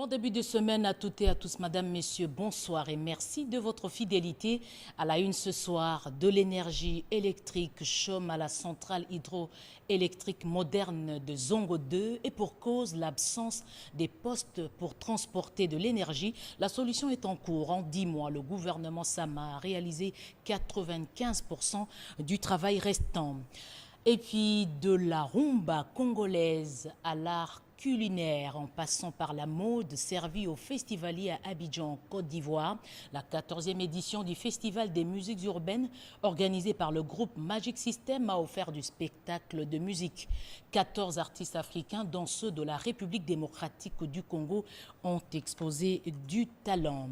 Bon début de semaine à toutes et à tous, madame, messieurs, bonsoir et merci de votre fidélité. À la une ce soir, de l'énergie électrique chôme à la centrale hydroélectrique moderne de Zongo 2 et pour cause l'absence des postes pour transporter de l'énergie. La solution est en cours. En 10 mois, le gouvernement Sama a réalisé 95% du travail restant. Et puis de la rumba congolaise à l'art culinaire, en passant par la mode servie aux festivaliers à Abidjan, Côte d'Ivoire. La 14e édition du Festival des musiques urbaines, organisé par le groupe Magic System, a offert du spectacle de musique. 14 artistes africains, dont ceux de la République démocratique du Congo, ont exposé du talent.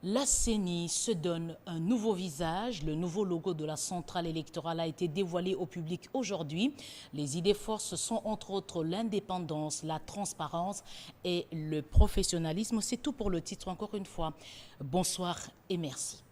La CENI se donne un nouveau visage. Le nouveau logo de la centrale électorale a été dévoilé au public aujourd'hui. Les idées forces sont entre autres l'indépendance, la transparence et le professionnalisme. C'est tout pour le titre encore une fois. Bonsoir et merci.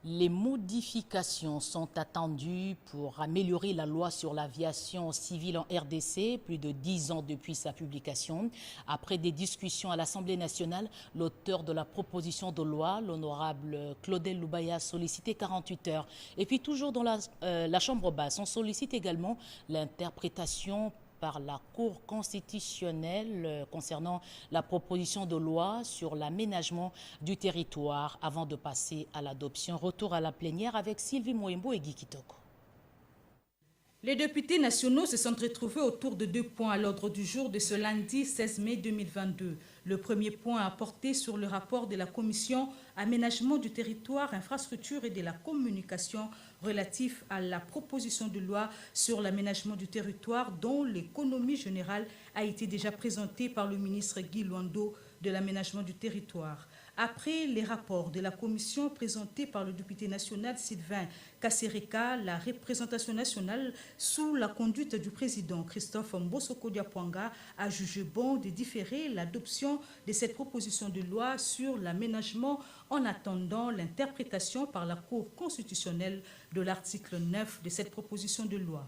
Les modifications sont attendues pour améliorer la loi sur l'aviation civile en RDC, plus de 10 ans depuis sa publication. Après des discussions à l'Assemblée nationale, l'auteur de la proposition de loi, l'honorable Claudel Loubaya, a sollicité 48 heures. Et puis toujours dans la Chambre basse, on sollicite également l'interprétation par la Cour constitutionnelle concernant la proposition de loi sur l'aménagement du territoire avant de passer à l'adoption. Retour à la plénière avec Sylvie Moembo et Guy Kitoko. Les députés nationaux se sont retrouvés autour de 2 points à l'ordre du jour de ce lundi 16 mai 2022. Le premier point a porté sur le rapport de la Commission Aménagement du territoire, infrastructure et de la communication relatif à la proposition de loi sur l'aménagement du territoire dont l'économie générale a été déjà présentée par le ministre Guy Luando de l'aménagement du territoire. Après les rapports de la commission présentés par le député national Sylvain Kassereka, la représentation nationale, sous la conduite du président Christophe Mbosoko Diapwanga, a jugé bon de différer l'adoption de cette proposition de loi sur l'aménagement en attendant l'interprétation par la Cour constitutionnelle de l'article 9 de cette proposition de loi.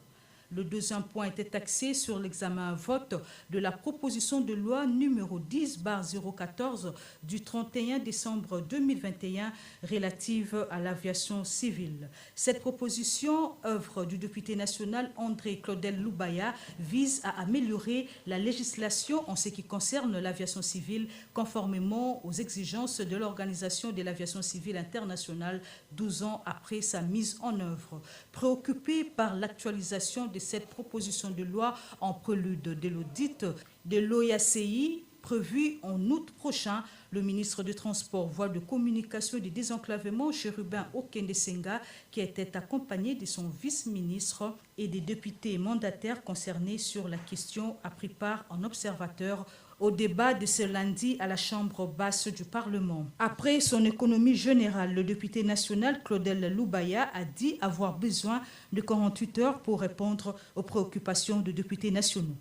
Le deuxième point était axé sur l'examen à vote de la proposition de loi numéro 10/014 du 31 décembre 2021 relative à l'aviation civile. Cette proposition, œuvre du député national André Claudel Loubaya, vise à améliorer la législation en ce qui concerne l'aviation civile conformément aux exigences de l'Organisation de l'aviation civile internationale 12 ans après sa mise en œuvre. Préoccupé par l'actualisation de cette proposition de loi en prélude de l'audit de l'OIACI prévu en août prochain, le ministre des Transports, Voies de communication et de désenclavement, Chérubin Okende-Senga, qui était accompagné de son vice-ministre et des députés mandataires concernés sur la question, a pris part en observateur au débat de ce lundi à la Chambre basse du Parlement. Après son économie générale, le député national Claudel Loubaya a dit avoir besoin de 48 heures pour répondre aux préoccupations des députés nationaux.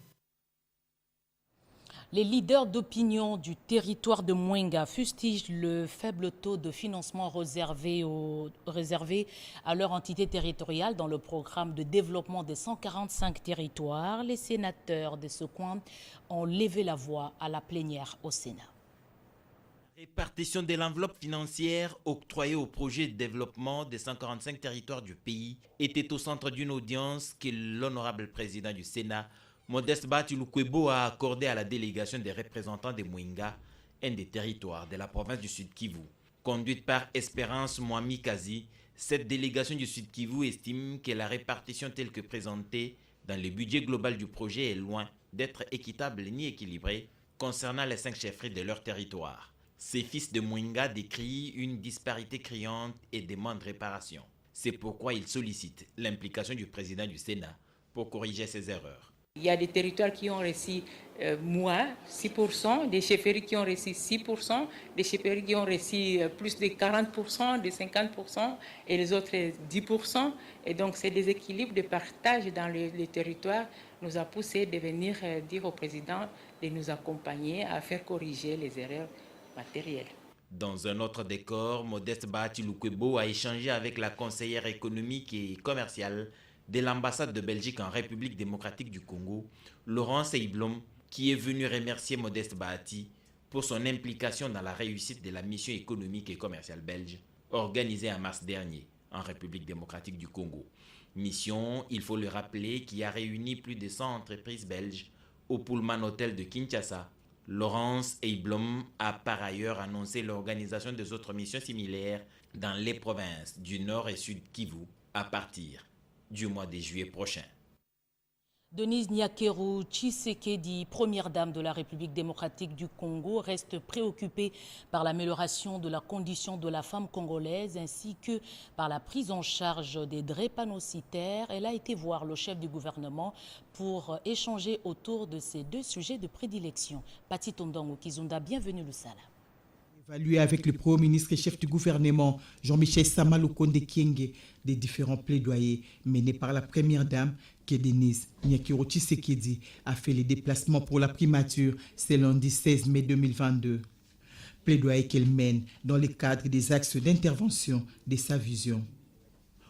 Les leaders d'opinion du territoire de Mwenga fustigent le faible taux de financement réservé à leur entité territoriale dans le programme de développement des 145 territoires. Les sénateurs de ce coin ont levé la voix à la plénière au Sénat. Répartition de l'enveloppe financière octroyée au projet de développement des 145 territoires du pays était au centre d'une audience que l'honorable président du Sénat, Modeste Bahati-Lukwebo, a accordé à la délégation des représentants de Mwenga, un des territoires de la province du Sud Kivu. Conduite par Espérance Moami Kazi, cette délégation du Sud Kivu estime que la répartition telle que présentée dans le budget global du projet est loin d'être équitable ni équilibrée concernant les 5 chefferies de leur territoire. Ces fils de Mwenga décrient une disparité criante et demandent réparation. C'est pourquoi ils sollicitent l'implication du président du Sénat pour corriger ces erreurs. Il y a des territoires qui ont reçu moins, 6%, des chefferies qui ont reçu 6%, des chefferies qui ont reçu plus de 40%, de 50% et les autres 10%. Et donc, ces déséquilibres de partage dans les territoires nous a poussé de venir dire au président de nous accompagner à faire corriger les erreurs matérielles. Dans un autre décor, Modeste Bahati-Lukwebo a échangé avec la conseillère économique et commerciale de l'ambassade de Belgique en République démocratique du Congo, Laurence Eiblom, qui est venue remercier Modeste Bahati pour son implication dans la réussite de la mission économique et commerciale belge organisée en mars dernier en République démocratique du Congo. Mission, il faut le rappeler, qui a réuni plus de 100 entreprises belges au Pullman Hotel de Kinshasa. Laurence Eiblom a par ailleurs annoncé l'organisation des autres missions similaires dans les provinces du Nord et Sud Kivu à partir du mois de juillet prochain. Denise Nyakeru Tshisekedi, première dame de la République démocratique du Congo, reste préoccupée par l'amélioration de la condition de la femme congolaise ainsi que par la prise en charge des drépanocytaires. Elle a été voir le chef du gouvernement pour échanger autour de ces deux sujets de prédilection. Pati Tondongo Kizunda, bienvenue le Sala. Évalué avec le Premier ministre et chef du gouvernement, Jean-Michel Sama Lukonde Kyenge, des différents plaidoyers menés par la première dame, que Denise Nyakeru Tshisekedi a fait les déplacements pour la primature ce lundi 16 mai 2022. Plaidoyer qu'elle mène dans le cadre des axes d'intervention de sa vision.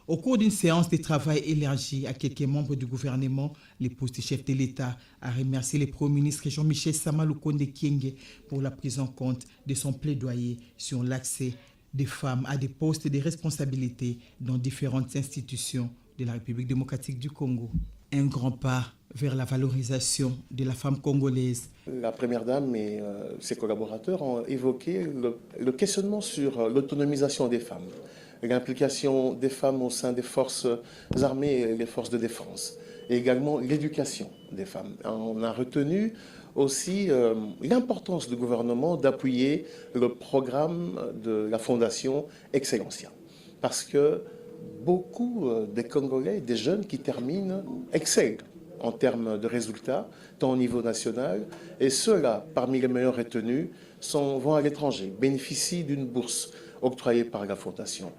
Au cours d'une séance de travail élargie à quelques membres du gouvernement, l'épouse du chef de l'État a remercié le Premier ministre Jean-Michel Sama Lukonde Kyenge pour la prise en compte de son plaidoyer sur l'accès des femmes à des postes de responsabilité dans différentes institutions de la République démocratique du Congo. Un grand pas vers la valorisation de la femme congolaise. La Première Dame et ses collaborateurs ont évoqué le questionnement sur l'autonomisation des femmes, l'implication des femmes au sein des forces armées et les forces de défense, et également l'éducation des femmes. On a retenu aussi l'importance du gouvernement d'appuyer le programme de la Fondation Excellencia, parce que beaucoup des Congolais, des jeunes qui terminent, excellent en termes de résultats, tant au niveau national, et ceux-là, parmi les meilleurs retenus, vont à l'étranger, bénéficient d'une bourse octroyée par la Fondation.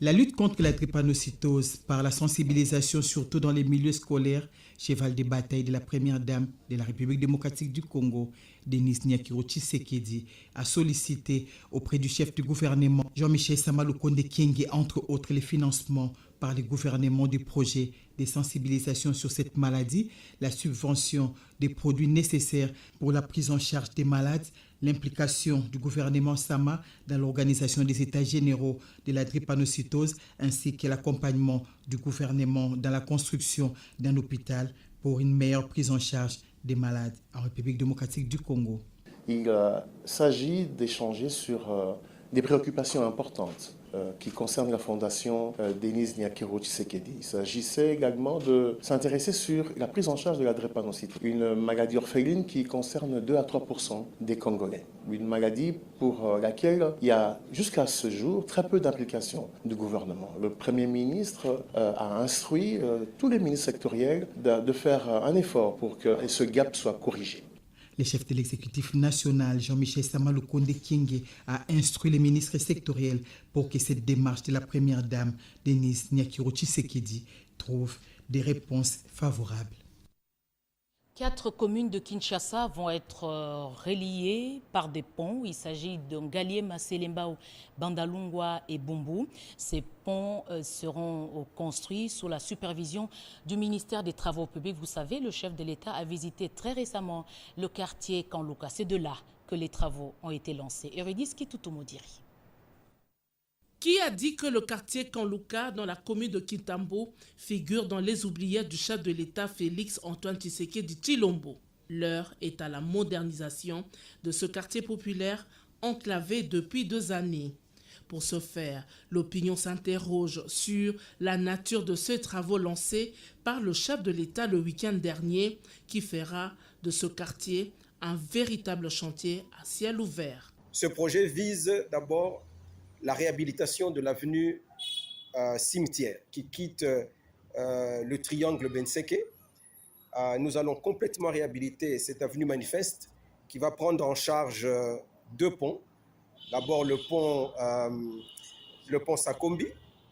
La lutte contre la drépanocytose par la sensibilisation, surtout dans les milieux scolaires, cheval de bataille de la première dame de la République démocratique du Congo, Denise Nyakeru Tshisekedi, a sollicité auprès du chef du gouvernement, Jean-Michel Sama Lukonde Kyenge, entre autres les financements par le gouvernement des projets de sensibilisation sur cette maladie, la subvention des produits nécessaires pour la prise en charge des malades, l'implication du gouvernement Sama dans l'organisation des états généraux de la drépanocytose ainsi que l'accompagnement du gouvernement dans la construction d'un hôpital pour une meilleure prise en charge des malades en République démocratique du Congo. Il s'agit d'échanger sur des préoccupations importantes qui concernent la fondation Denise Nyakeru Tshisekedi. Il s'agissait également de s'intéresser sur la prise en charge de la drépanocytose, une maladie orpheline qui concerne 2 à 3% des Congolais. Une maladie pour laquelle il y a jusqu'à ce jour très peu d'implication du gouvernement. Le Premier ministre a instruit tous les ministres sectoriels de faire un effort pour que ce gap soit corrigé. Le chef de l'exécutif national, Jean-Michel Sama Lukonde Kyenge, a instruit les ministres sectoriels pour que cette démarche de la première dame, Denise Nyakeru Tshisekedi, trouve des réponses favorables. 4 communes de Kinshasa vont être reliées par des ponts. Il s'agit de Ngaliema, Selembao, Bandalungwa et Bumbu. Ces ponts seront construits sous la supervision du ministère des Travaux publics. Vous savez, le chef de l'État a visité très récemment le quartier Kanluka. C'est de là que les travaux ont été lancés. Eurydice Kitutumodiri. Qui a dit que le quartier Kanluka, dans la commune de Kintambo, figure dans les oubliettes du chef de l'État Félix Antoine Tshisekedi Tshilombo? L'heure est à la modernisation de ce quartier populaire enclavé depuis 2 années. Pour ce faire, l'opinion s'interroge sur la nature de ces travaux lancés par le chef de l'État le week-end dernier, qui fera de ce quartier un véritable chantier à ciel ouvert. Ce projet vise d'abord la réhabilitation de l'avenue Cimetière qui quitte le triangle Benseke. Nous allons complètement réhabiliter cette avenue Manifeste qui va prendre en charge 2 ponts. D'abord le pont Sakombi,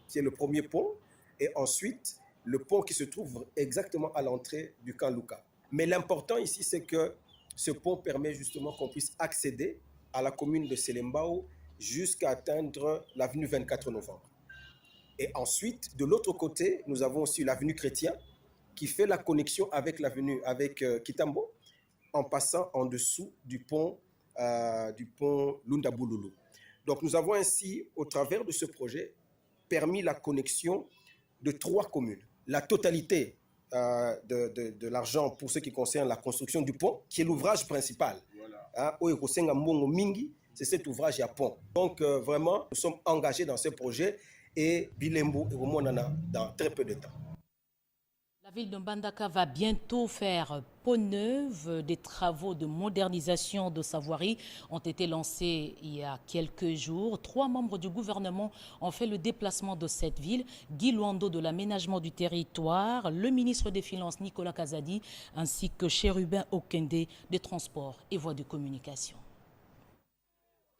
qui est le premier pont, et ensuite le pont qui se trouve exactement à l'entrée du Kanluka. Mais l'important ici, c'est que ce pont permet justement qu'on puisse accéder à la commune de Selembao jusqu'à atteindre l'avenue 24 novembre. Et ensuite, de l'autre côté, nous avons aussi l'avenue Chrétien qui fait la connexion avec l'avenue Kitambo en passant en dessous du pont du pont Lunda-Boululu. Donc nous avons ainsi, au travers de ce projet, permis la connexion de 3 communes. La totalité de l'argent pour ce qui concerne la construction du pont, qui est l'ouvrage principal. C'est cet ouvrage à pont. Donc vraiment, nous sommes engagés dans ce projet et Bilembo et Romonana dans très peu de temps. La ville de Mbandaka va bientôt faire peau neuve. Des travaux de modernisation de sa voirie ont été lancés il y a quelques jours. 3 membres du gouvernement ont fait le déplacement de cette ville. Guy Luando de l'aménagement du territoire, le ministre des Finances Nicolas Kazadi ainsi que Chérubin Okende des Transports et Voies de Communication.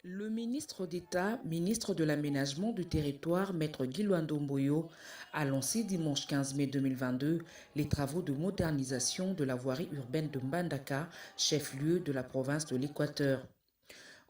Le ministre d'État, ministre de l'Aménagement du Territoire, Maître Guy Luando Mboyo, a lancé dimanche 15 mai 2022 les travaux de modernisation de la voirie urbaine de Mbandaka, chef-lieu de la province de l'Équateur.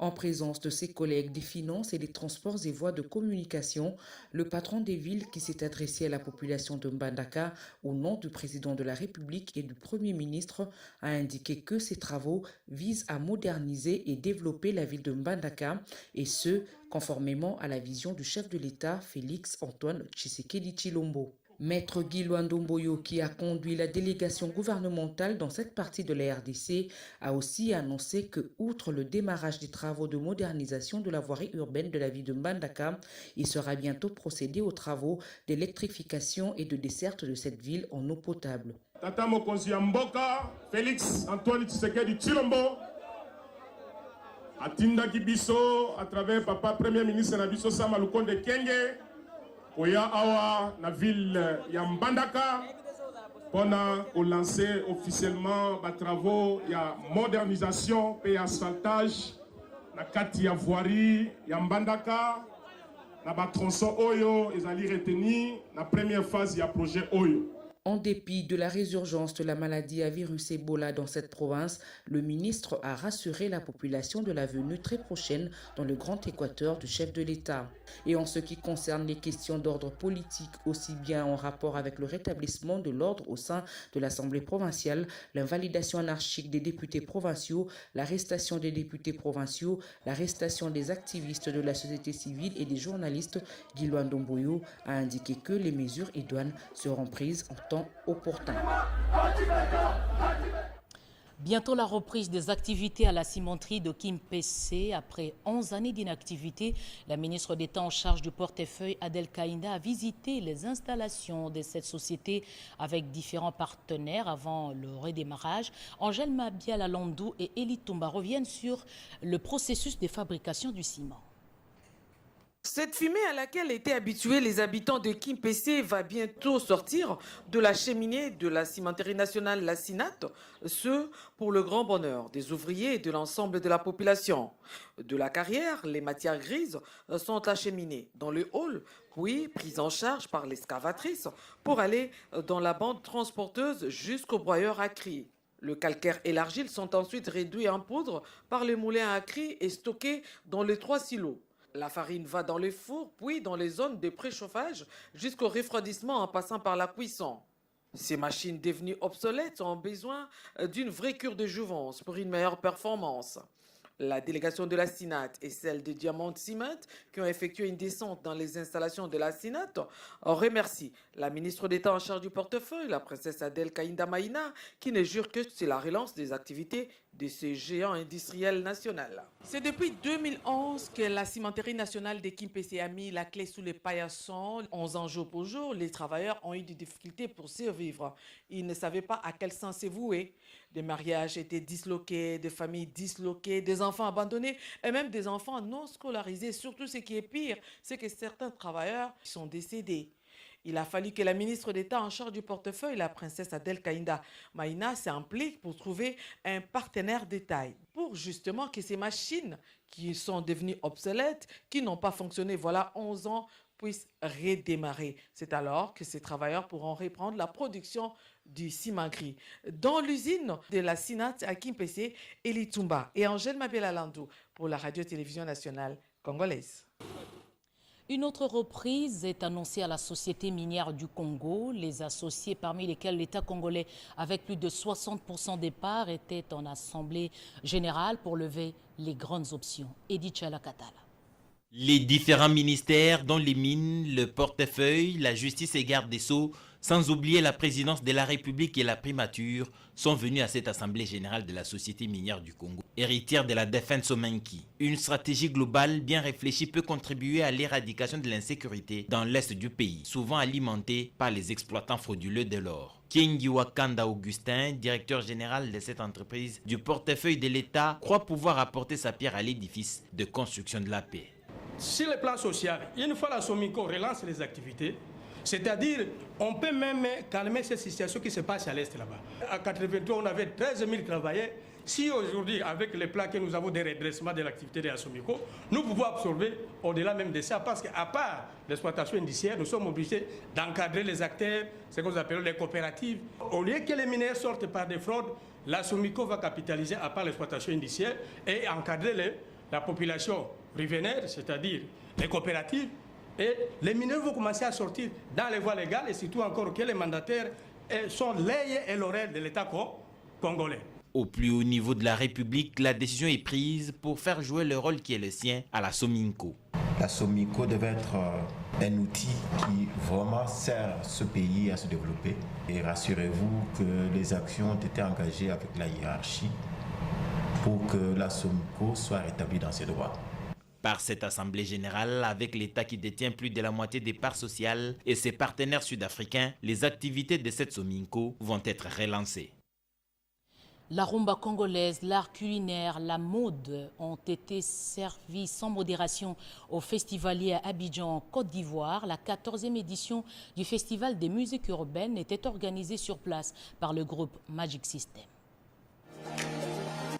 En présence de ses collègues des Finances et des Transports et Voies de Communication, le patron des villes qui s'est adressé à la population de Mbandaka au nom du président de la République et du Premier ministre a indiqué que ces travaux visent à moderniser et développer la ville de Mbandaka et ce, conformément à la vision du chef de l'État Félix Antoine Tshisekedi Tshilombo. Maître Guy Luando Mboyo, qui a conduit la délégation gouvernementale dans cette partie de la RDC, a aussi annoncé que, outre le démarrage des travaux de modernisation de la voirie urbaine de la ville de Mbandaka, il sera bientôt procédé aux travaux d'électrification et de desserte de cette ville en eau potable. Tata Mokonzi ya Mboka, Félix Antoine Tshisekedi Tshilombo, atindaki biso à travers papa premier ministre na biso Sama Lukonde Kyenge, Oya awa na ville ya Mbandaka pendant qu'on lancer officiellement les travaux ya modernisation et asphaltage na kati ya voirie ya Mbandaka na ba tronçon oyo ezali retenu na première phase ya projet oyo. En dépit de la résurgence de la maladie à virus Ebola dans cette province, le ministre a rassuré la population de la venue très prochaine dans le Grand Équateur du chef de l'État. Et en ce qui concerne les questions d'ordre politique, aussi bien en rapport avec le rétablissement de l'ordre au sein de l'Assemblée provinciale, l'invalidation anarchique des députés provinciaux, l'arrestation des députés provinciaux, l'arrestation des activistes de la société civile et des journalistes, Guy Luando Mboyo a indiqué que les mesures idoines seront prises en temps opportun. Bientôt la reprise des activités à la cimenterie de Kimpese. Après 11 années d'inactivité, la ministre d'État en charge du portefeuille, Adel Kaïnda, a visité les installations de cette société avec différents partenaires avant le redémarrage. Angèle Mabiala Landou et Eli Toumba reviennent sur le processus de fabrication du ciment. Cette fumée à laquelle étaient habitués les habitants de Kimpese va bientôt sortir de la cheminée de la cimenterie nationale La Sinat, ce pour le grand bonheur des ouvriers et de l'ensemble de la population. De la carrière, les matières grises sont acheminées dans le hall, puis prises en charge par l'excavatrice pour aller dans la bande transporteuse jusqu'au broyeur à cris. Le calcaire et l'argile sont ensuite réduits en poudre par le moulin à cris et stockés dans les 3 silos. La farine va dans les fours, puis dans les zones de préchauffage jusqu'au refroidissement en passant par la cuisson. Ces machines devenues obsolètes ont besoin d'une vraie cure de jouvence pour une meilleure performance. La délégation de la Sinat et celle de Diamond Cement, qui ont effectué une descente dans les installations de la Sinat, remercient la ministre d'État en charge du portefeuille, la princesse Adel Kaïnda Maïna, qui ne jure que c'est la relance des activités de ce géant industriel national. C'est depuis 2011 que la cimenterie nationale de Kimpese a mis la clé sous les paillassons. 11 ans jour pour jour, les travailleurs ont eu des difficultés pour survivre. Ils ne savaient pas à quel sens se vouer. Des mariages étaient disloqués, des familles disloquées, des enfants abandonnés et même des enfants non scolarisés. Surtout ce qui est pire, c'est que certains travailleurs sont décédés. Il a fallu que la ministre d'État en charge du portefeuille, la princesse Adel Kaïnda Maïna, s'implique pour trouver un partenaire de taille. Pour justement que ces machines qui sont devenues obsolètes, qui n'ont pas fonctionné voilà 11 ans, puissent redémarrer. C'est alors que ces travailleurs pourront reprendre la production du ciment gris. Dans l'usine de la Sinat à Kimpese, Eli Toumba et Angèle Mabiala Landou pour la radio-télévision nationale congolaise. Une autre reprise est annoncée à la Société minière du Congo. Les associés, parmi lesquels l'État congolais, avec plus de 60% des parts, étaient en assemblée générale pour lever les grandes options. Edith Chalakatala. Les différents ministères, dont les mines, le portefeuille, la justice et garde des sceaux, sans oublier la présidence de la République et la primature, sont venus à cette assemblée générale de la Société minière du Congo, héritière de la défunte Somenki. Une stratégie globale bien réfléchie peut contribuer à l'éradication de l'insécurité dans l'est du pays, souvent alimentée par les exploitants frauduleux de l'or. Kingi Wakanda Augustin, directeur général de cette entreprise du portefeuille de l'État, croit pouvoir apporter sa pierre à l'édifice de construction de la paix. Sur le plan social, une fois la Somico relance les activités, c'est-à-dire on peut même calmer cette situation qui se passe à l'Est là-bas. À 83, on avait 13 000 travailleurs. Si aujourd'hui, avec les plans que nous avons de redressement de l'activité de la Somico, nous pouvons absorber au-delà même de ça, parce qu'à part l'exploitation indiciaire, nous sommes obligés d'encadrer les acteurs, ce que nous appelons les coopératives. Au lieu que les mineurs sortent par des fraudes, la Somico va capitaliser à part l'exploitation indiciaire et encadrer la population riveraine, c'est-à-dire les coopératives. Et les mineurs vont commencer à sortir dans les voies légales et surtout encore que les mandataires sont l'œil et l'oreille de l'État congolais. Au plus haut niveau de la République, la décision est prise pour faire jouer le rôle qui est le sien à la Sominco. La Somico devait être un outil qui vraiment sert ce pays à se développer. Et rassurez-vous que les actions ont été engagées avec la hiérarchie pour que la Somico soit rétablie dans ses droits. Par cette assemblée générale, avec l'État qui détient plus de la moitié des parts sociales et ses partenaires sud-africains, les activités de cette Sominco vont être relancées. La rumba congolaise, l'art culinaire, la mode ont été servis sans modération au festivalier à Abidjan, en Côte d'Ivoire. La 14e édition du Festival des musiques urbaines était organisée sur place par le groupe Magic System.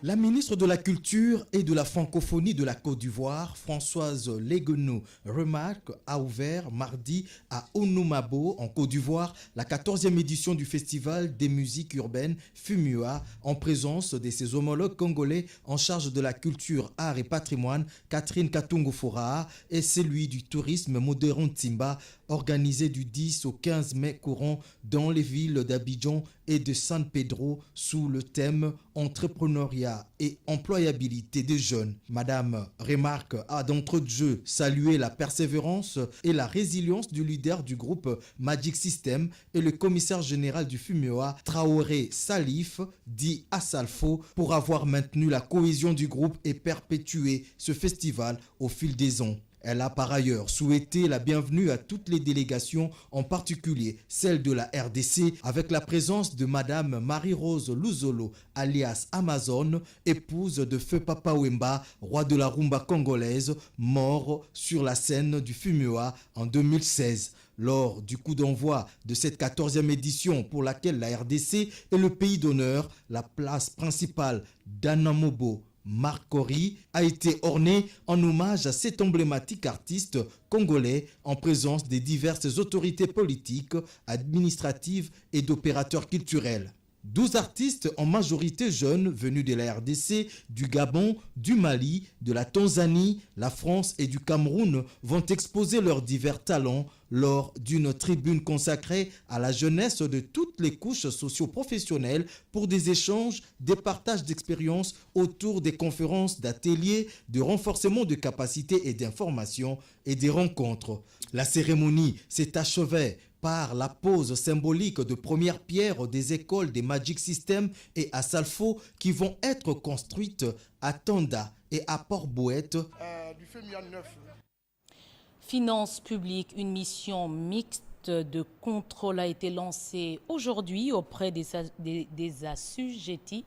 La ministre de la Culture et de la Francophonie de la Côte d'Ivoire, Françoise Leguenou Remarque, a ouvert mardi à Onumabo, en Côte d'Ivoire, la 14e édition du Festival des musiques urbaines FUMUA, en présence de ses homologues congolais en charge de la culture, art et patrimoine, Catherine Katungu-Fora, et celui du tourisme Modéron Timba, organisé du 10 au 15 mai courant dans les villes d'Abidjan et de San Pedro sous le thème entrepreneuriat et employabilité des jeunes. Madame Remarque a d'entrée de jeu salué la persévérance et la résilience du leader du groupe Magic System et le commissaire général du FUMUA, Traoré Salif, dit Assalfo, pour avoir maintenu la cohésion du groupe et perpétué ce festival au fil des ans. Elle a par ailleurs souhaité la bienvenue à toutes les délégations, en particulier celle de la RDC, avec la présence de Madame Marie-Rose Luzolo, alias Amazon, épouse de Feu Papa Wemba, roi de la rumba congolaise, mort sur la scène du FUMUA en 2016. Lors du coup d'envoi de cette 14e édition pour laquelle la RDC est le pays d'honneur, la place principale d'Anamobo Marcori a été ornée en hommage à cet emblématique artiste congolais en présence des diverses autorités politiques, administratives et d'opérateurs culturels. 12 artistes en majorité jeunes venus de la RDC, du Gabon, du Mali, de la Tanzanie, la France et du Cameroun vont exposer leurs divers talents lors d'une tribune consacrée à la jeunesse de toutes les couches socio-professionnelles pour des échanges, des partages d'expériences autour des conférences, d'ateliers, de renforcement de capacités et d'information et des rencontres. La cérémonie s'est achevée par la pose symbolique de première pierre des écoles des Magic System et à Salfo qui vont être construites à Tanda et à Port-Bouette. Finances publiques, une mission mixte de contrôle a été lancée aujourd'hui auprès des assujettis,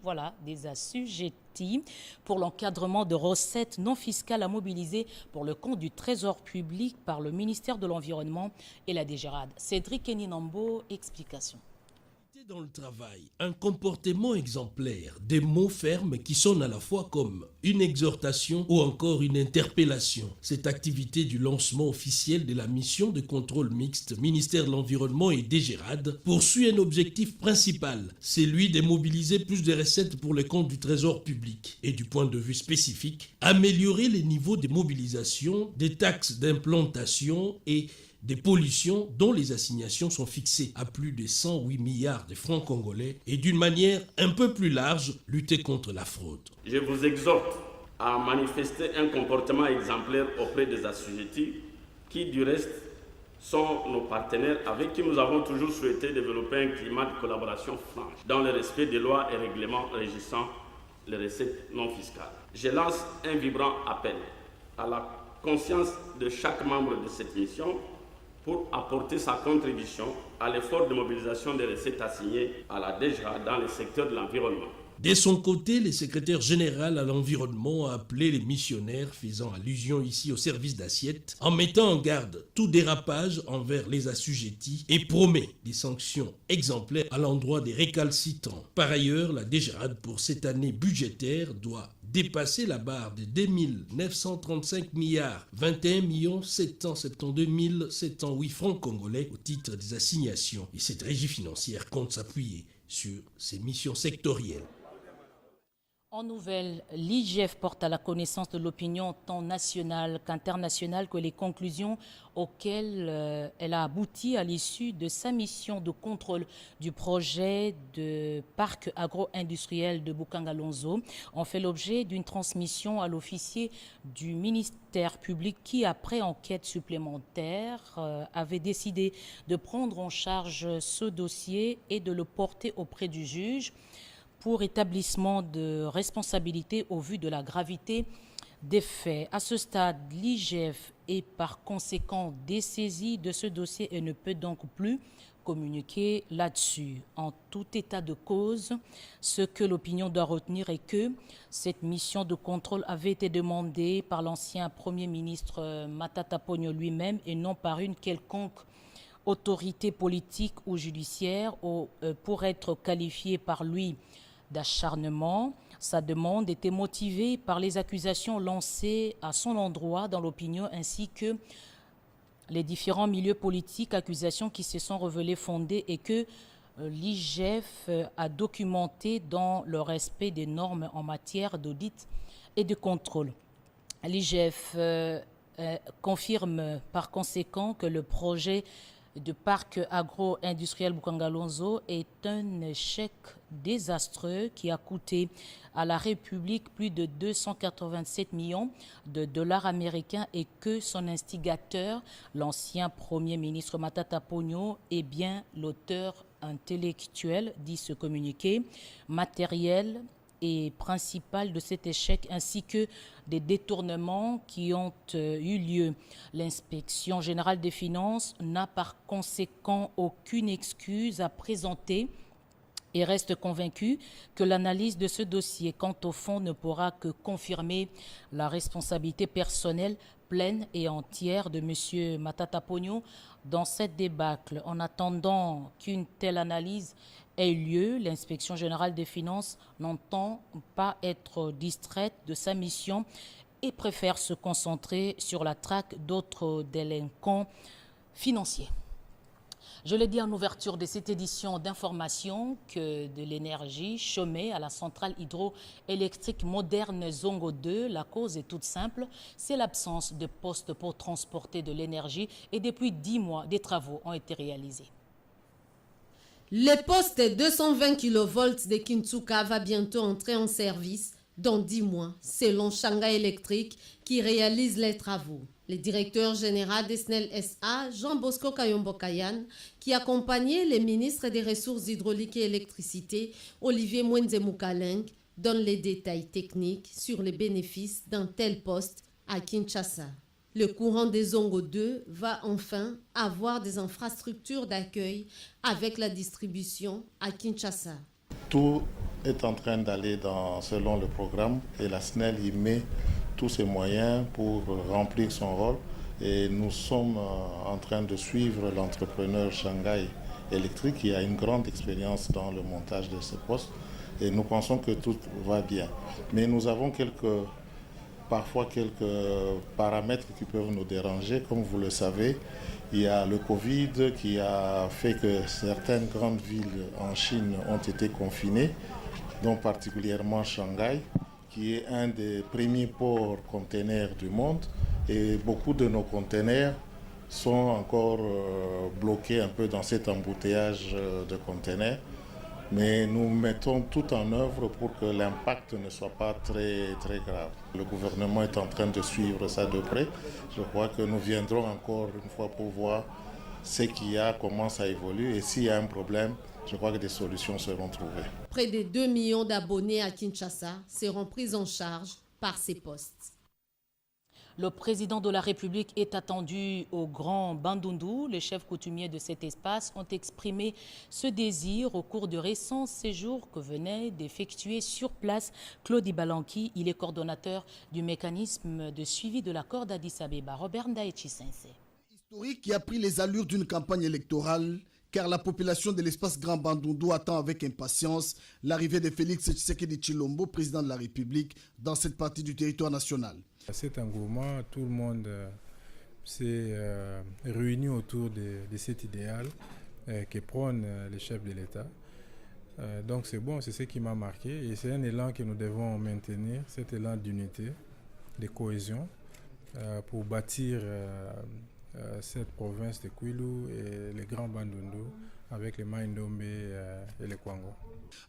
pour l'encadrement de recettes non fiscales à mobiliser pour le compte du Trésor public par le ministère de l'Environnement et la DGRAD. Cédric Eninambo, explication. dans le travail, un comportement exemplaire, des mots fermes qui sonnent à la fois comme une exhortation ou encore une interpellation. Cette activité du lancement officiel de la mission de contrôle mixte ministère de l'Environnement et DGRAD poursuit un objectif principal, celui de mobiliser plus de recettes pour le compte du Trésor public et du point de vue spécifique, améliorer les niveaux de mobilisation des taxes d'implantation et des pollutions dont les assignations sont fixées à plus de 108 milliards de francs congolais et d'une manière un peu plus large, lutter contre la fraude. Je vous exhorte à manifester un comportement exemplaire auprès des assujettis qui, du reste, sont nos partenaires avec qui nous avons toujours souhaité développer un climat de collaboration franche dans le respect des lois et règlements régissant les recettes non fiscales. Je lance un vibrant appel à la conscience de chaque membre de cette mission pour apporter sa contribution à l'effort de mobilisation des recettes assignées à la DGRA dans le secteur de l'environnement. De son côté, le secrétaire général à l'environnement a appelé les missionnaires, faisant allusion ici au service d'assiette, en mettant en garde tout dérapage envers les assujettis et promet des sanctions exemplaires à l'endroit des récalcitrants. Par ailleurs, la DGRAD pour cette année budgétaire doit dépasser la barre de 2 935 milliards 21 772 708 francs congolais au titre des assignations. Et cette régie financière compte s'appuyer sur ses missions sectorielles. En nouvelle, l'IGF porte à la connaissance de l'opinion tant nationale qu'internationale que les conclusions auxquelles elle a abouti à l'issue de sa mission de contrôle du projet de parc agro-industriel de Boukangalonzo ont fait l'objet d'une transmission à l'officier du ministère public qui, après enquête supplémentaire, avait décidé de prendre en charge ce dossier et de le porter auprès du juge pour établissement de responsabilité au vu de la gravité des faits. À ce stade, l'IGF est par conséquent dessaisie de ce dossier et ne peut donc plus communiquer là-dessus. En tout état de cause, ce que l'opinion doit retenir est que cette mission de contrôle avait été demandée par l'ancien Premier ministre Matata Ponyo lui-même et non par une quelconque autorité politique ou judiciaire pour être qualifiée par lui d'acharnement. Sa demande était motivée par les accusations lancées à son endroit dans l'opinion ainsi que les différents milieux politiques, accusations qui se sont révélées fondées et que l'IGF a documenté dans le respect des normes en matière d'audit et de contrôle. L'IGF confirme par conséquent que le projet de parc agro-industriel Boukangalonzo est un échec désastreux qui a coûté à la République plus de 287 millions de dollars américains et que son instigateur, l'ancien Premier ministre Matata Ponyo, est bien l'auteur intellectuel, dit ce communiqué, matériel et principal de cet échec, ainsi que des détournements qui ont eu lieu. L'inspection générale des finances n'a par conséquent aucune excuse à présenter et reste convaincue que l'analyse de ce dossier, quant au fond, ne pourra que confirmer la responsabilité personnelle pleine et entière de M. Matata Ponyo dans cette débâcle. En attendant qu'une telle analyse ait lieu, l'inspection générale des finances n'entend pas être distraite de sa mission et préfère se concentrer sur la traque d'autres délinquants financiers. Je l'ai dit en ouverture de cette édition d'information que de l'énergie chômée à la centrale hydroélectrique moderne Zongo 2, la cause est toute simple, c'est l'absence de postes pour transporter de l'énergie et depuis 10 mois, des travaux ont été réalisés. Le poste 220 kV de Kintsuka va bientôt entrer en service dans 10 mois, selon Shanghai Electric qui réalise les travaux. Le directeur général d'Esnel SA, Jean-Bosco Kayombo-Kayan, qui accompagnait les ministres des Ressources hydrauliques et électricité, Olivier Mwenze-Moukaleng, donne les détails techniques sur les bénéfices d'un tel poste à Kinshasa. Le courant des Zongo 2 va enfin avoir des infrastructures d'accueil avec la distribution à Kinshasa. Tout est en train d'aller selon le programme et la SNEL y met tous ses moyens pour remplir son rôle et nous sommes en train de suivre l'entrepreneur Shanghai électrique qui a une grande expérience dans le montage de ces postes. Et nous pensons que tout va bien. Mais nous avons parfois quelques paramètres qui peuvent nous déranger. Comme vous le savez, il y a le Covid qui a fait que certaines grandes villes en Chine ont été confinées, dont particulièrement Shanghai, qui est un des premiers ports containers du monde. Et beaucoup de nos containers sont encore bloqués un peu dans cet embouteillage de containers. Mais nous mettons tout en œuvre pour que l'impact ne soit pas très, très grave. Le gouvernement est en train de suivre ça de près. Je crois que nous viendrons encore une fois pour voir ce qu'il y a, comment ça évolue. Et s'il y a un problème, je crois que des solutions seront trouvées. Près de 2 millions d'abonnés à Kinshasa seront pris en charge par ces postes. Le président de la République est attendu au Grand Bandundu. Les chefs coutumiers de cet espace ont exprimé ce désir au cours de récents séjours que venait d'effectuer sur place Claude Ibalanki. Il est coordonnateur du mécanisme de suivi de l'accord d'Addis Abeba. Robert Ndaechi-Sensé. Historique qui a pris les allures d'une campagne électorale, car la population de l'espace Grand Bandundu attend avec impatience l'arrivée de Félix Tshisekedi Tshilombo, président de la République, dans cette partie du territoire national. Cet engouement, tout le monde s'est réuni autour de cet idéal que prônent les chefs de l'État. Donc c'est bon, c'est ce qui m'a marqué et c'est un élan que nous devons maintenir, cet élan d'unité, de cohésion pour bâtir cette province de Kwilu et les Grands Bandundu avec les Maïndombe et les Kwango.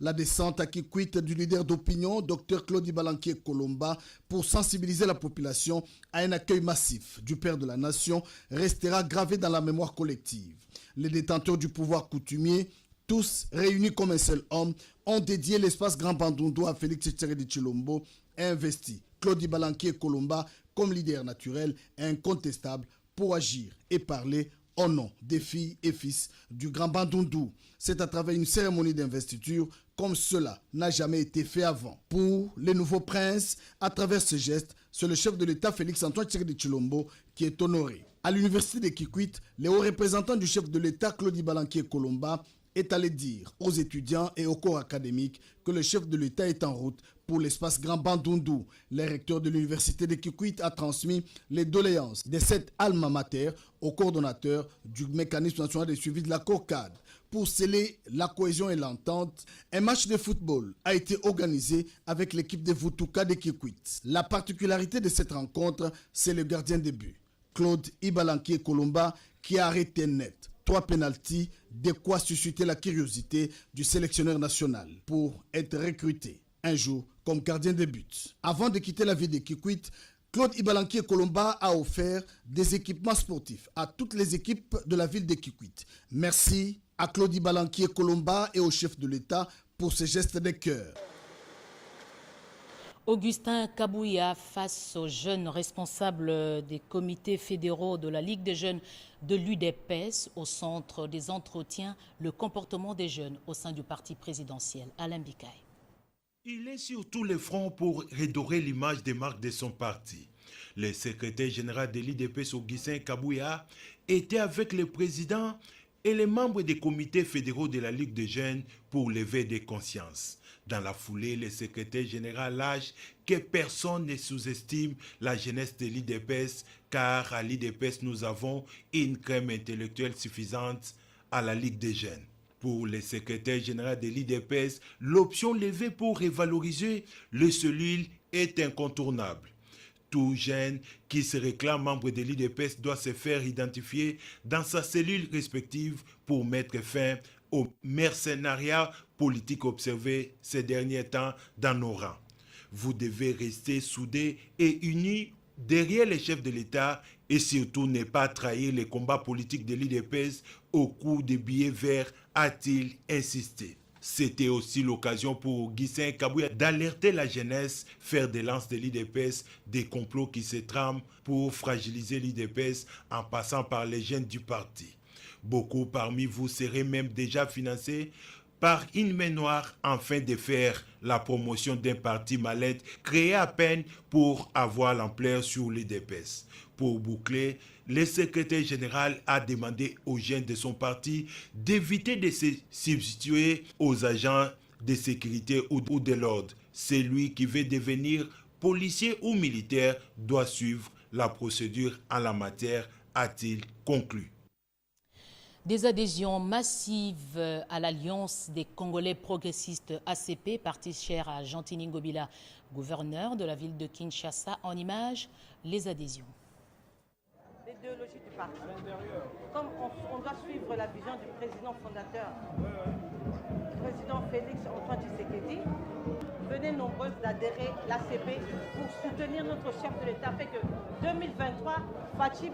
La descente à Kikwit du leader d'opinion, Dr Claude Ibalanki Kolomba, pour sensibiliser la population à un accueil massif du père de la nation, restera gravé dans la mémoire collective. Les détenteurs du pouvoir coutumier, tous réunis comme un seul homme, ont dédié l'espace Grand Bandundu à Félix Tshisekedi Tshilombo et investi Claude Ibalanki Kolomba comme leader naturel et incontestable pour agir et parler au nom des filles et fils du Grand Bandundu. C'est à travers une cérémonie d'investiture comme cela n'a jamais été fait avant. Pour les nouveaux princes, à travers ce geste, c'est le chef de l'État Félix-Antoine Tshisekedi Tshilombo qui est honoré. À l'université de Kikwit, les hauts représentants du chef de l'État Claude Ibalanki Kolomba est allé dire aux étudiants et aux corps académiques que le chef de l'État est en route pour l'espace Grand Bandundu. Le recteur de l'université de Kikwit a transmis les doléances de cette alma mater au coordonnateur du mécanisme national de suivi de la CORCAD. Pour sceller la cohésion et l'entente, un match de football a été organisé avec l'équipe de Vutuka de Kikwit. La particularité de cette rencontre, c'est le gardien de but, Claude Ibalanki Kolomba, qui a arrêté net 3 pénaltys, de quoi susciter la curiosité du sélectionneur national pour être recruté un jour comme gardien de but. Avant de quitter la ville de Kikwit, Claude Ibalanki Kolomba a offert des équipements sportifs à toutes les équipes de la ville de Kikwit. Merci à Claude Ibalanki Kolomba et au chef de l'État pour ce geste de cœur. Augustin Kabouya face aux jeunes responsables des comités fédéraux de la Ligue des jeunes de l'UDPS au centre des entretiens, le comportement des jeunes au sein du parti présidentiel. Alain Bikaï. Il est sur tous les fronts pour redorer l'image des marques de son parti. Le secrétaire général de l'UDPS, Augustin Kabouya, était avec le président et les membres des comités fédéraux de la Ligue des jeunes pour l'éveil des consciences. Dans la foulée, le secrétaire général lâche que personne ne sous-estime la jeunesse de l'UDPS, car à l'UDPS, nous avons une crème intellectuelle suffisante à la Ligue des jeunes. Pour le secrétaire général de l'UDPS, l'option levée pour revaloriser les cellules est incontournable. Tout jeune qui se réclame membre de l'UDPS doit se faire identifier dans sa cellule respective pour mettre fin au mercenariat politique observé ces derniers temps dans nos rangs. Vous devez rester soudés et unis derrière les chefs de l'État et surtout ne pas trahir les combats politiques de l'UDPS au coup de billets verts, a-t-il insisté. C'était aussi l'occasion pour Augustin Kabouya d'alerter la jeunesse, faire des lances de l'UDPS, des complots qui se trament pour fragiliser l'UDPS en passant par les jeunes du parti. Beaucoup parmi vous seraient même déjà financés par une main noire afin de faire la promotion d'un parti mallette créé à peine pour avoir l'ampleur sur l'UDPS. Pour boucler, le secrétaire général a demandé aux jeunes de son parti d'éviter de se substituer aux agents de sécurité ou de l'ordre. Celui qui veut devenir policier ou militaire doit suivre la procédure en la matière, a-t-il conclu. Des adhésions massives à l'Alliance des Congolais progressistes ACP, parti cher à Jean-Tini Ngobila, gouverneur de la ville de Kinshasa. En image, les adhésions. L'idéologie du parti. Comme on doit suivre la vision du président fondateur, le président Félix Antoine Tshisekedi, venez nombreuses d'adhérer l'ACP pour soutenir notre chef de l'État, fait que 2023, Fatih.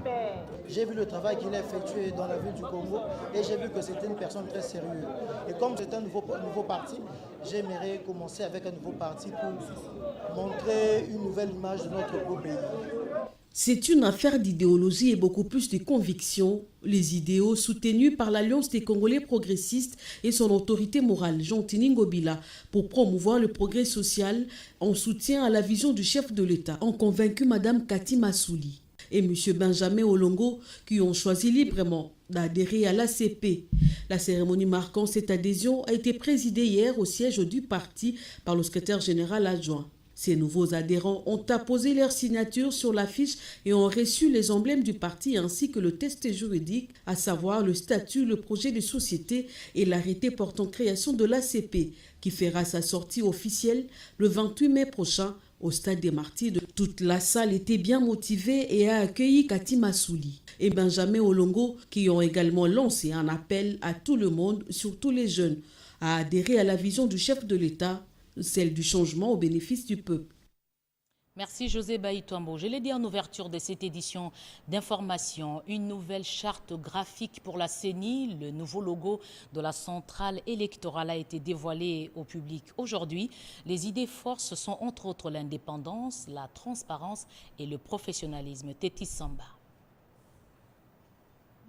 J'ai vu le travail qu'il a effectué dans la ville du Congo et j'ai vu que c'était une personne très sérieuse. Et comme c'est un nouveau parti, j'aimerais commencer avec un nouveau parti pour montrer une nouvelle image de notre beau pays. C'est une affaire d'idéologie et beaucoup plus de conviction. Les idéaux soutenus par l'Alliance des Congolais progressistes et son autorité morale, Jean-Tini Ngobila, pour promouvoir le progrès social en soutien à la vision du chef de l'État, ont convaincu Mme Kati Massouli et M. Benjamin Olongo qui ont choisi librement d'adhérer à l'ACP. La cérémonie marquant cette adhésion a été présidée hier au siège du parti par le secrétaire général adjoint. Ces nouveaux adhérents ont apposé leur signature sur l'affiche et ont reçu les emblèmes du parti ainsi que le test juridique, à savoir le statut, le projet de société et l'arrêté portant création de l'ACP, qui fera sa sortie officielle le 28 mai prochain au Stade des Martyrs. Toute la salle était bien motivée et a accueilli Kati Massouli et Benjamin Olongo, qui ont également lancé un appel à tout le monde, surtout les jeunes, à adhérer à la vision du chef de l'État, celle du changement au bénéfice du peuple. Merci José Baïtouambo. Je l'ai dit en ouverture de cette édition d'information, une nouvelle charte graphique pour la CENI. Le nouveau logo de la centrale électorale a été dévoilé au public aujourd'hui. Les idées forces sont entre autres l'indépendance, la transparence et le professionnalisme. Tétis Samba.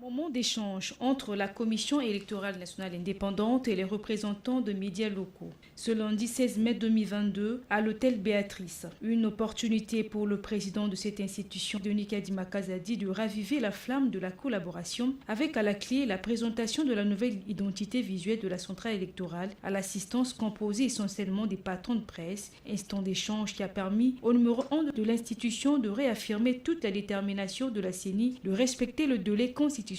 Moment d'échange entre la Commission électorale nationale indépendante et les représentants de médias locaux. Ce lundi 16 mai 2022, à l'hôtel Béatrice, une opportunité pour le président de cette institution, Denis Kadima Kazadi, de raviver la flamme de la collaboration avec à la clé la présentation de la nouvelle identité visuelle de la centrale électorale à l'assistance composée essentiellement des patrons de presse, instant d'échange qui a permis au numéro 1 de l'institution de réaffirmer toute la détermination de la CENI de respecter le délai constitutionnel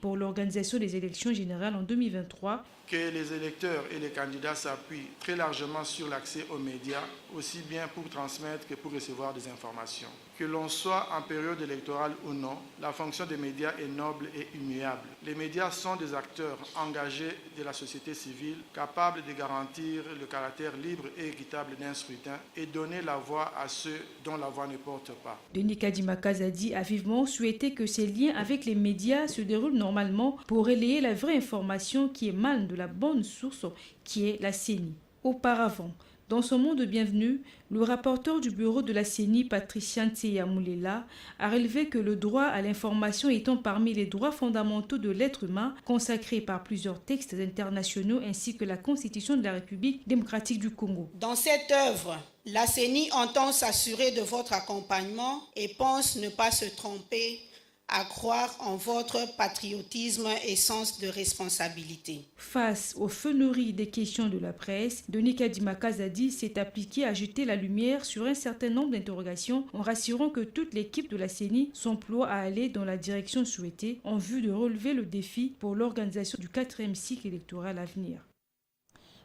pour l'organisation des élections générales en 2023. Que les électeurs et les candidats s'appuient très largement sur l'accès aux médias, aussi bien pour transmettre que pour recevoir des informations. Que l'on soit en période électorale ou non, la fonction des médias est noble et immuable. Les médias sont des acteurs engagés de la société civile, capables de garantir le caractère libre et équitable d'un scrutin et donner la voix à ceux dont la voix ne porte pas. Denis Kadima Kazadi a vivement souhaité que ces liens avec les médias se déroulent normalement pour relayer la vraie information qui émane de la bonne source qui est la CENI. Auparavant, dans son monde de bienvenue, le rapporteur du bureau de la CENI, Patricia Ntseya Moulela, a relevé que le droit à l'information étant parmi les droits fondamentaux de l'être humain, consacrés par plusieurs textes internationaux ainsi que la Constitution de la République démocratique du Congo. Dans cette œuvre, la CENI entend s'assurer de votre accompagnement et pense ne pas se tromper à croire en votre patriotisme et sens de responsabilité. Face aux fenouilles des questions de la presse, Denis Kadima Kazadi s'est appliqué à jeter la lumière sur un certain nombre d'interrogations en rassurant que toute l'équipe de la CENI s'emploie à aller dans la direction souhaitée en vue de relever le défi pour l'organisation du 4e cycle électoral à venir.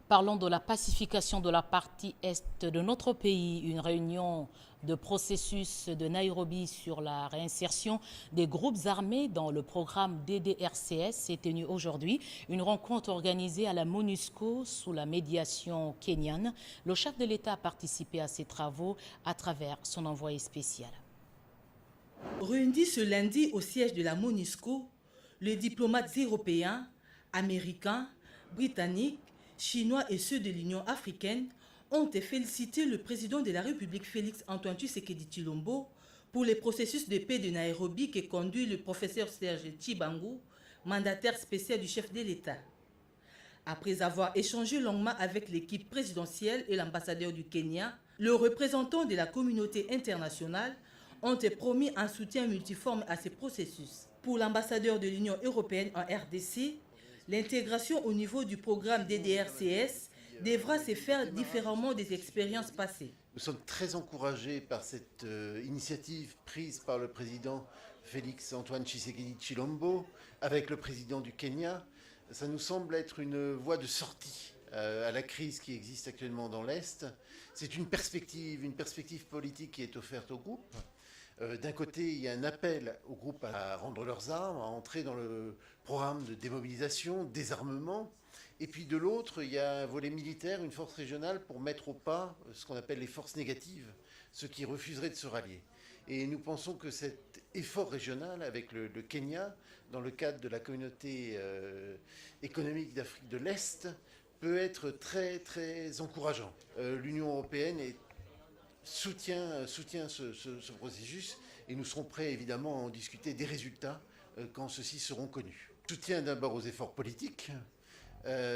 Parlons de la pacification de la partie est de notre pays. Une réunion de processus de Nairobi sur la réinsertion des groupes armés dans le programme DDRCS s'est tenue aujourd'hui. Une rencontre organisée à la MONUSCO sous la médiation kenyane. Le chef de l'État a participé à ces travaux à travers son envoyé spécial. Réunis ce lundi au siège de la MONUSCO, les diplomates européens, américains, britanniques, chinois et ceux de l'Union africaine ont félicité le président de la République Félix Antoine Tshisekedi Tshilombo pour les processus de paix de Nairobi que conduit le professeur Serge Tshibangu, mandataire spécial du chef de l'État. Après avoir échangé longuement avec l'équipe présidentielle et l'ambassadeur du Kenya, le représentant de la communauté internationale ont promis un soutien multiforme à ces processus. Pour l'ambassadeur de l'Union européenne en RDC, l'intégration au niveau du programme DDRCS devra se faire différemment des expériences passées. Nous sommes très encouragés par cette initiative prise par le président Félix Antoine Tshisekedi Tshilombo avec le président du Kenya. Ça nous semble être une voie de sortie à la crise qui existe actuellement dans l'Est. C'est une perspective politique qui est offerte au groupe. D'un côté, il y a un appel au groupe à rendre leurs armes, à entrer dans le programme de démobilisation, désarmement. Et puis de l'autre, il y a un volet militaire, une force régionale pour mettre au pas ce qu'on appelle les forces négatives, ceux qui refuseraient de se rallier. Et nous pensons que cet effort régional avec le Kenya, dans le cadre de la communauté économique d'Afrique de l'Est, peut être très, très encourageant. L'Union européenne soutient ce processus et nous serons prêts évidemment à en discuter des résultats quand ceux-ci seront connus. Soutien d'abord aux efforts politiques,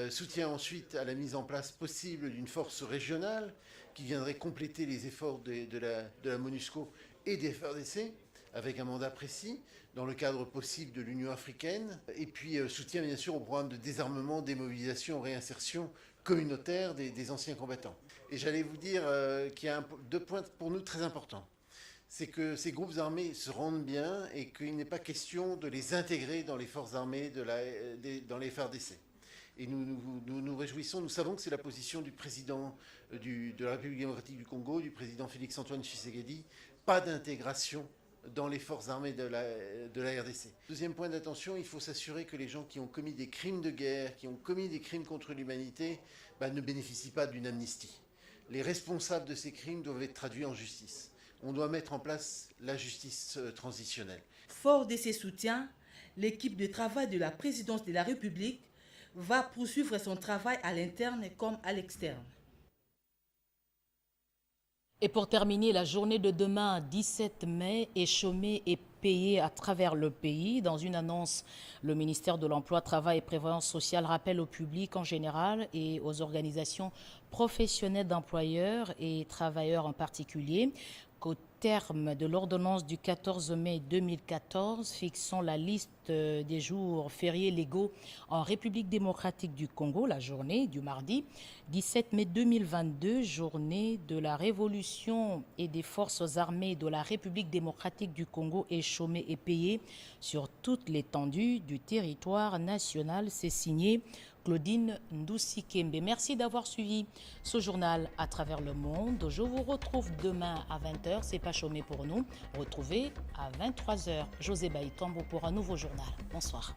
soutien ensuite à la mise en place possible d'une force régionale qui viendrait compléter les efforts de la MONUSCO et des FARDC avec un mandat précis dans le cadre possible de l'Union africaine, et puis soutien bien sûr au programme de désarmement, démobilisation, réinsertion communautaire des anciens combattants. Et j'allais vous dire qu'il y a deux points pour nous très importants. C'est que ces groupes armés se rendent bien et qu'il n'est pas question de les intégrer dans les forces armées dans les FARDC. Et nous réjouissons, nous savons que c'est la position du président de la République démocratique du Congo, du président Félix Antoine Tshisekedi, pas d'intégration dans les forces armées de la RDC. Deuxième point d'attention, il faut s'assurer que les gens qui ont commis des crimes de guerre, qui ont commis des crimes contre l'humanité, ne bénéficient pas d'une amnistie. Les responsables de ces crimes doivent être traduits en justice. On doit mettre en place la justice transitionnelle. Fort de ces soutiens, l'équipe de travail de la présidence de la République va poursuivre son travail à l'interne comme à l'externe. Et pour terminer, la journée de demain, 17 mai, est chômée et payée à travers le pays. Dans une annonce, le ministère de l'Emploi, Travail et Prévoyance sociale rappelle au public en général et aux organisations professionnelles d'employeurs et travailleurs en particulier qu'au terme de l'ordonnance du 14 mai 2014 fixant la liste des jours fériés légaux en République démocratique du Congo, la journée du mardi 17 mai 2022, journée de la Révolution et des forces armées de la République démocratique du Congo, est chômée et payée sur toute l'étendue du territoire national. C'est signé Claudine Ndoussi Kembe. Merci d'avoir suivi ce journal à travers le monde. Je vous retrouve demain à 20h. C'est pas chômé pour nous. Retrouvez à 23h José Baïtombo pour un nouveau journal. Bonsoir.